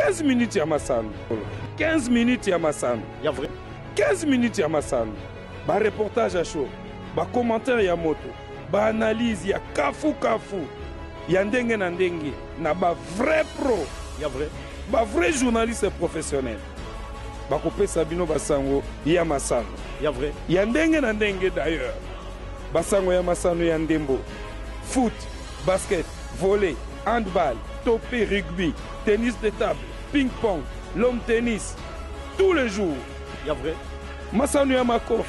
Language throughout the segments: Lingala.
15 minutes ya masano 15 minutes ya masano ya vrai 15 minutes ya masano ba reportage à chaud ba commentaire ya moto ba analyse ya kafu ya ndenge na ndenge na ba vrai pro ya vrai ba vrai journaliste professionnel ba kopesa bino basango ya masano ya vrai ya ndenge na ndenge d'ailleurs basango ya masano ya ndembo foot basket volley handball topé rugby tennis de table ping-pong l'homme tennis tous les jours ya vrai masano ya makofi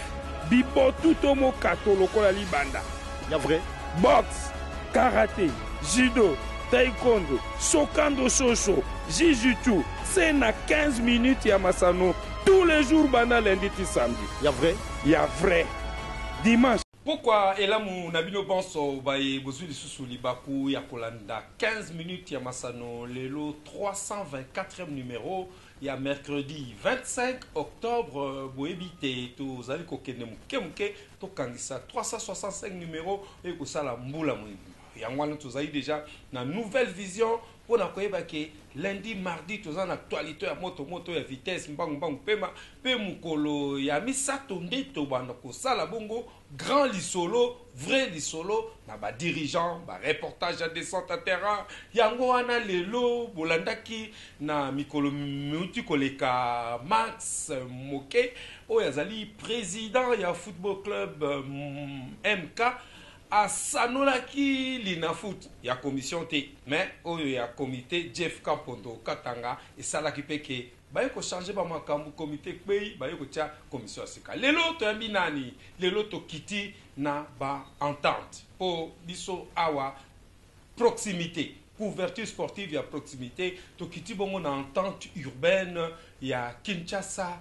bibotu to mokato lokola libanda ya vrai boxe karaté judo taekwondo shokando shosho jujutsu c'est na 15 minutes ya masano tous les jours banda lundi ti samedi ya vrai ya vrai dimanche. Pourquoi elamu nabino banso baye bozuli susu libaku ya kolanda 15 minutes ya masano lelo 324e numéro ya mercredi 25 octobre boebite to zali kokende muke to kangisa 365 numéro et ko sala mbula mwimba yangwana to zali déjà na nouvelle vision pour na koyeba ke lundi mardi to za na actualité ya moto ya vitesse mbangu pema pe mukolo ya misato ndeto banda ko sala bongo grand lisolo vrai lisolo na ba dirigeant ba reportage à descente à terrain yango wana lelo bolandaki na mikolo muti koleka Max Moke oyazali président ya football club MK asanolaki linafoot ya commission te mais oyo ya comité Jeff Kampondo Katanga esalaki peke baye ko changer ba makambu comité pays baye ko tia commission asika lelo to yambi nani lelo to kiti na ba entente po biso awa proximité couverture sportive ya proximité to kiti bongo na entente urbaine ya Kinshasa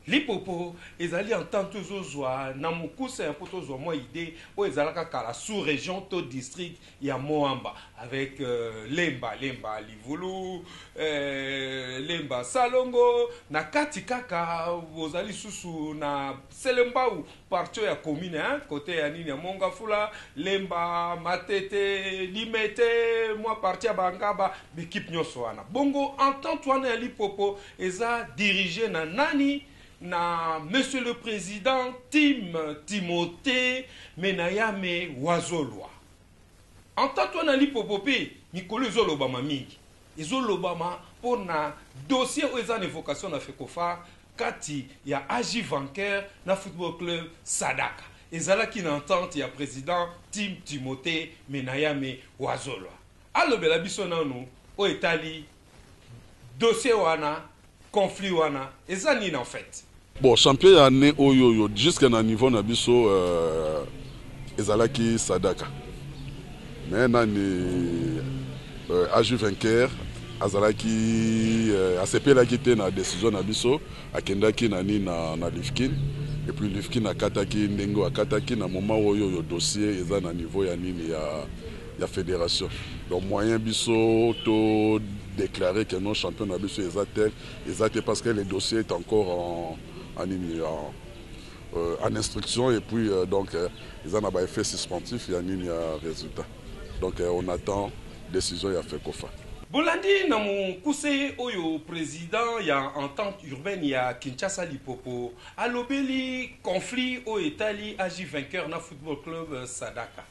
Lipopo ezali entente zozwa na mukuse un poto zo mo idée o ezalaka kala sous région to district ya Moamba avec Lemba Livulu Lemba Salongo na kati kaka ozali susu na Selemba ou partie ya commune hein côté ya nini ya Mongafula Lemba Matete Limete moi partie ya Bangaba l'équipe nyoso wana bongo entente wana ya Lipopo eza dirigé na nani na monsieur le président Timothée Menayame Wazolwa. En tant que Lipopo pe mikolo ezolobama mingi. Ezolobama pour na dossier aux évocation na Fekofa kati ya Agi Vanker na football club Sadaka. Ezalaki na entente ya président Timothée Menayame Wazolwa. Alobela biso nanu o etali dossier wana conflit wana ezani en fait. Bon, champion ya ne oyo jusqu'à na niveau na biso ezalaki Sadaka. Mais nani Aju Vainqueur azalaki asepelaki te na décision na biso akendaki nani na Lifkin et puis Lifkin akataki ndengo akataki na moment oyo dossier eza na niveau ya nini ya fédération. Donc moyen biso to déclarer que non champion na biso exact parce que le dossier est encore en instruction et puis donc ils en ont effet suspensif il y a un résultat donc on attend décision ya Fekofa. Bolandi na mukuse oyo président ya entente urbaine ya Kinshasa Lipopo alobeli conflit o etali Agi Vainqueur na football club Sadaka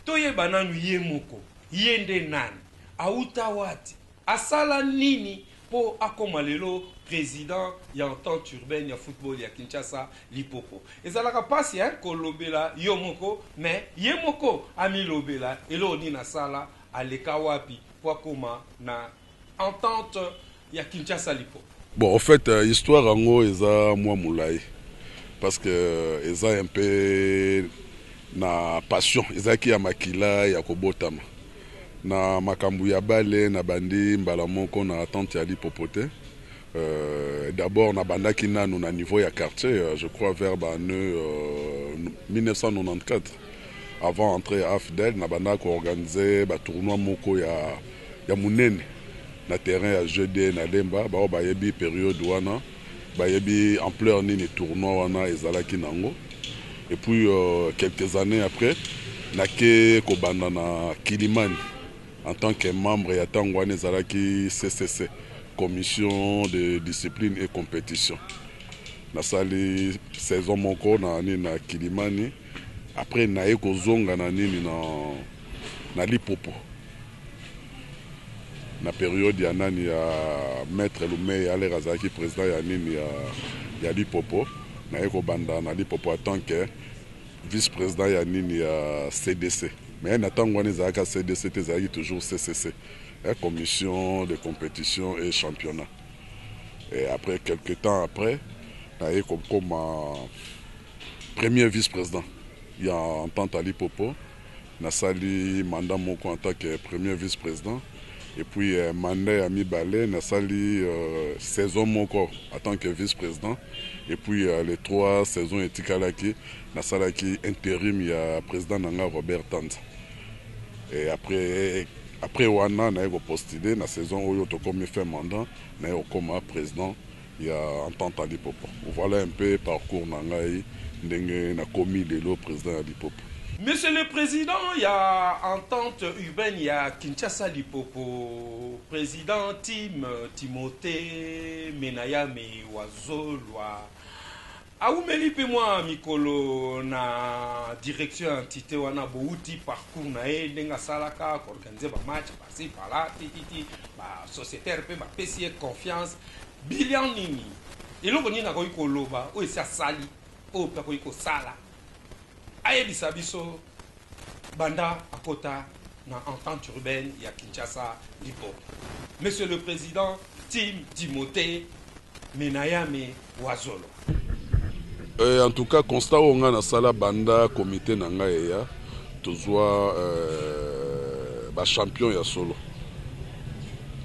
toye bananu ye moko yende nani auta wati asala nini po akoma lelo président ya entente urbaine ya football ya Kinshasa Lipopo ezalaka pasi hein kolobela yo moko mais ye moko ami lobela elo ni na sala aleka wapi po akoma na entente ya Kinshasa Lipopo. Bon en fait histoire ango eza moi moulai parce que eza un peu na passion ezaki ya makila ya kobotama na makambu ya bale na bandi mbala moko na attente ya Lipopo te. D'abord na bandaki nanu na niveau ya quartier je crois vers 1994 avant entrer à AFDEL na bandako organiser ba tournoi moko ya munene na terrain ya GD na Lemba ba bayebi période wana bayebi ampleur nini tournoi wana ezalaki nango et puis quelques années après nake kobanda na Kilimani en tant que membre ya ntango wana ezalaki CCC, commission de discipline et compétition. Nasali saison moko na Kilimani, après naye kozonga na nini na Lipopo. Na période ya nani ya maître Lumé ale razaki président ya nini ya Lipopo, naye kobanda na Lipopo en tant que vice-président ya nini ya CDC. Mais na tango wana ezalaka CDC ezalaki toujours CCC, commission de compétition et championnat. Et après quelques temps après, naye comme premier vice-président. Il y a entente à Lipopo, nasali mandat moko en tant que premier vice-président. Et puis mandat à Mibale, nasali saison moko en tant que vice-président. Et puis les 3 saisons etikalaki, nasalaki intérim, il y a président Nanga Robert Tanz. Et après wana naye postulé na saison oyo tokomi fait mandat, naye comme président, il y a entente à Lipopo. Voilà un peu parcours nangai ndenge na komi lelo président à Lipopo. Monsieur le Président, il y a entente urbaine, il y a Kinshasa Lipopo, président Tim Timothée Menayame Wazolwa. Aoumeli pe moi mikolo na direction entité wana bouti parcours na ndenga salaka organiser ba match passer par là titi ba sociétaire pe ba pesier confiance bilan nini. Eloko nini na ko ikoloba o esa sali o pe ko ikosala. Ayebisa biso banda akota na entente urbaine ya Kinshasa Lipopo. Monsieur le Président Tim Timothée Menayame Wazolo. En tout cas, constat où on a sala banda comité nanga ya tozwa ba champion ya solo.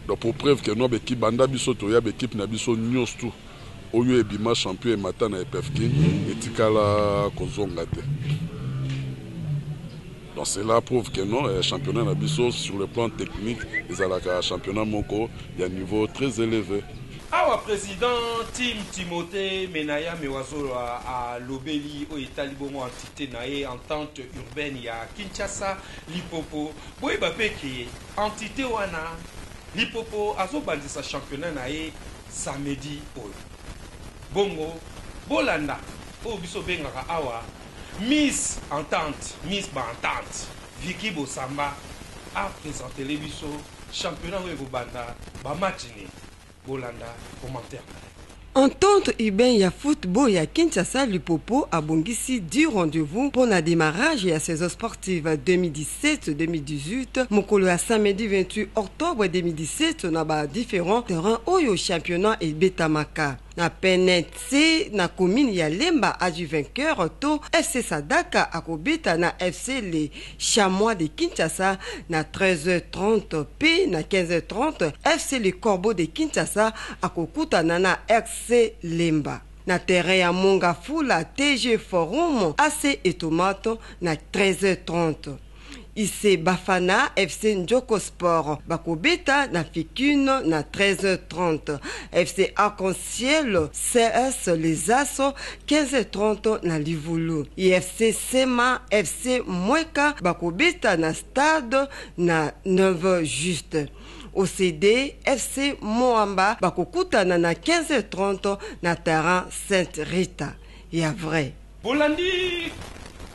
Donc pour preuve que nous beki banda biso to ya équipe na biso nyos tout. Oyo ebima champion et mata na EPFK etikala kozonga te. Donc cela prouve que non, championnat na biso sur le plan technique, ils ont un championnat moko, il y a un niveau très élevé. Awa président Tim Timothée Menayame Wazolo à Lobeli au Italibongo entité nae entente urbaine ya Kinshasa Lipopo. Boy bapeki entité wana Lipopo azo bandisa championnat nae samedi oyo. Bongo bolanda o biso bengaka awa Miss Entente, Miss Bantante, Vicky Bosamba a présenté les biso championnat oyo banda ba match ni. Bolanda, commentaire. Entente urbaine ya football ya Kinshasa Lipopo a bongisi du rendez-vous pour le démarrage de la saison sportive 2017-2018. Mokolo ya samedi 28 octobre 2017 na ba différents terrains oyo championnat et Betamaka. Na PNC na commune ya Lemba a du vainqueur to FC Sadaka akobeta na FC les Chamois de Kinshasa na 13h30 p na 15h30 FC les Corbeaux de Kinshasa akokuta na FC Lemba. Na terrain ya Monga Fula TG Forum AC et Tomato na 13h30. Issé Bafana FC Njoko Sport bakobeta na Fikune na 13h30. FC Arc-en-Ciel CS Les Assos 15h30 na Livulu. IFC Sema FC Mweka bakobeta na stade na 9h juste. OCD FC Moamba bakokutana na 15h30 na terrain Sainte Rita. Ya vrai. Bolandi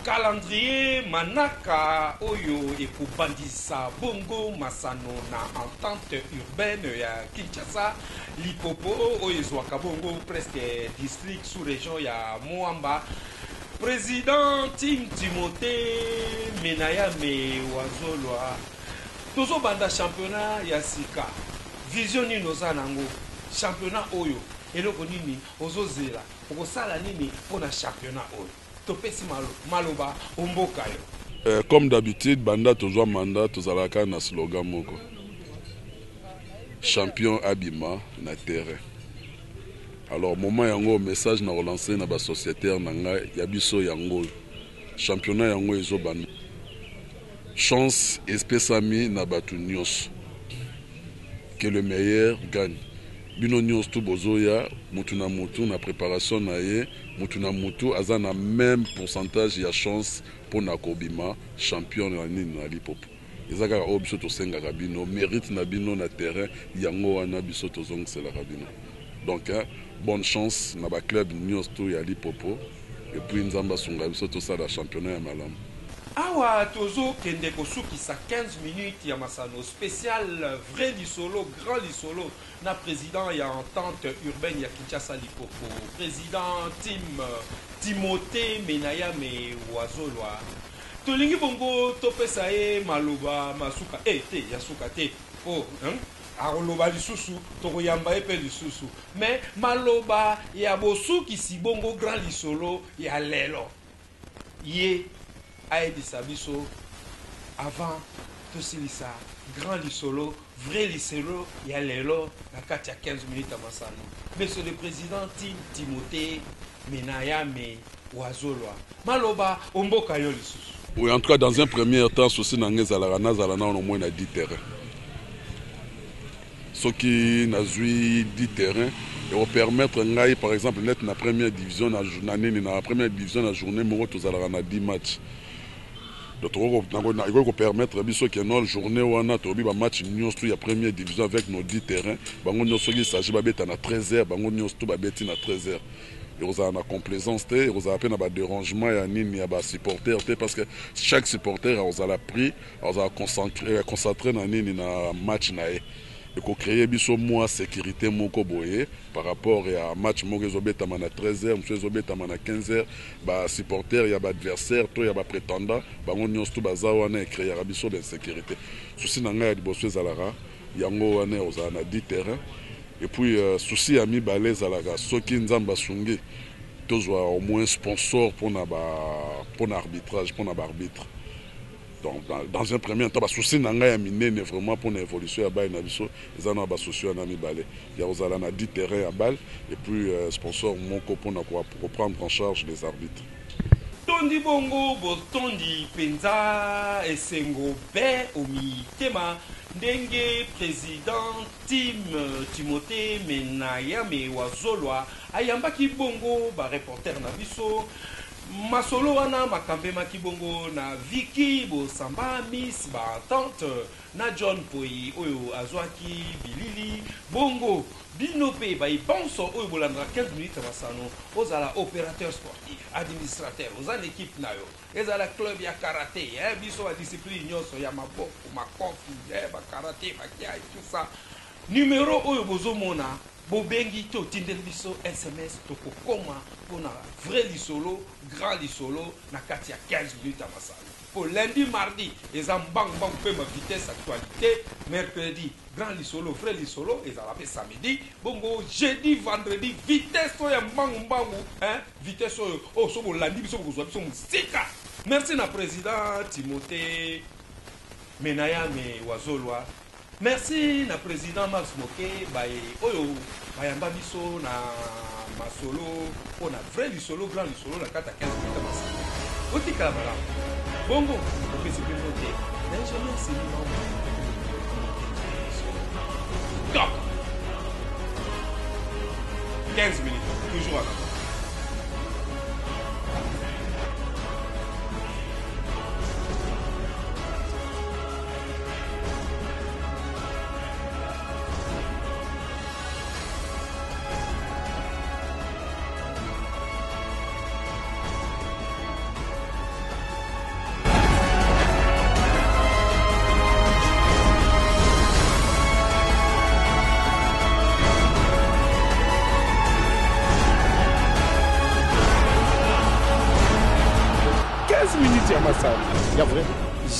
calendrier manaka oyo ekobandisa bongo masano na entente urbaine ya Kinshasa Lipopo oyo ezwaka bongo presque district sous région ya Moamba. Président Tim Timothée Menayame Wazolwa tozo banda championnat ya sika vision ni noza nango championnat oyo eloko nini ozozela okosala nini pona championnat oyo. Comme d'habitude, banda toujours mandat, tous alaka na slogan moko. Champion abima na terrain. Alors moment yango message na relancer na ba sociétaire nanga yabiso yango. Championnat yango ezo banda. Chance espesami na batu nyos. Que le meilleur gagne. Bino nyos tout bozoya mutu na préparation na ye mutu na mutu aza na même pourcentage ya chance pour na kobima champion na nini na Lipopo. eza kaka oyo biso tosengaka bino mérite na bino na terrain yango wana biso tozongiselaka bino. Donc bonne chance na baclub nyonso to ya Lipopo et puis nzambe asunga biso tosala championnat ya malamu. Awa tozo kende kosukisa 15 minutes ya masano spécial vrai lisolo grand lisolo na président ya entente urbaine ya Kinshasa Lipopo président Timothée Menayame Wazolwa tolingi bongo topesa ye maloba masuka te ya suka te aroloba lisusu tokoyamba ye pe lisusu mais maloba ya bosukisi bongo grand lisolo ya lelo ye aedisa biso avant tosilisa grand lisolo vrai lisolo ya lelo na kati ya 15 minutes à masano. Monsieur le président Timothée Menayame Wazolwa maloba omboka yo lisusu. Oui, en tout cas dans un premier temps souci nanga ezalaka nazala na au moins na 10 terrains. Ce qui n'a joué 10 terrains et va permettre ngai par exemple net na première division na journée moko tozalaka na 10 matchs. Donc on va permettre biso que notre journée wana tobi ba match nyonso ya première division avec nos 10 terrains bango nyonso qui s'agit ba beta na 13h bango nyonso to ba beti na 13h. Et on a une complaisance, on a à peine un dérangement, il y a un supporter, parce que chaque supporter a la pris, on a concentré dans un match. Et qu'on crée une sécurité par rapport à un match qui est à 13h, à 15h, les supporters, il y a des adversaires, il y a des prétendants, il y a créé une sécurité. Souci dans le il y a 10 terrains. Et puis, souci à mi balèze à la gare, ceux qui nous ont sungi, tous au moins sponsor pour l'arbitrage, pour l'arbitre. Donc, dans un premier temps, souci n'a pas miné vraiment pour l'évolution à balle, ils ont associé à mi balè. Il y a 10 terrains à balle, et puis sponsor moko pour prendre en charge les arbitres. Tondi bongo botondi penza esengo be omi tema ndenge président Timothée Menayame Wazolwa ayambaki bongo ba reporter na biso masolo wana makambe makibongo na Vicky Bosamba Miss ba tante na John Poi oyo azwaki bilili bongo bino pe ba ibanso oyo bolanda 15 minutes basano ozala opérateur sportif administrateur ozala équipe nayo ezala club ya karaté biso ba discipline nyonso ya maboko makofi ba karaté ba kia tout ça numéro oyo bozomona bobengi to tindel biso SMS to kokoma pona vrai lisolo grand lisolo na kati ya 15 minutes à masano. Pour lundi, mardi, ils ont bang ma vitesse actualité. Mercredi, grand lisolo, vrai lisolo, ils ont fait samedi. Bongo, jeudi, vendredi, vitesse, bang, hein, vitesse, oh, so lundi, so sika. Merci na président Timothée Menayame Wazolwa. Merci na président Max Moke, oyo, bayamba biso na masolo, on a vrai lisolo, grand lisolo, la carte à 15 minutes à masano. Otika bongo, on peut se noter. Mais jamais c'est top. 15 minutes, toujours à la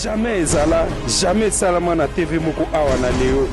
jamais ezala jamais salama na TV moko awa na leo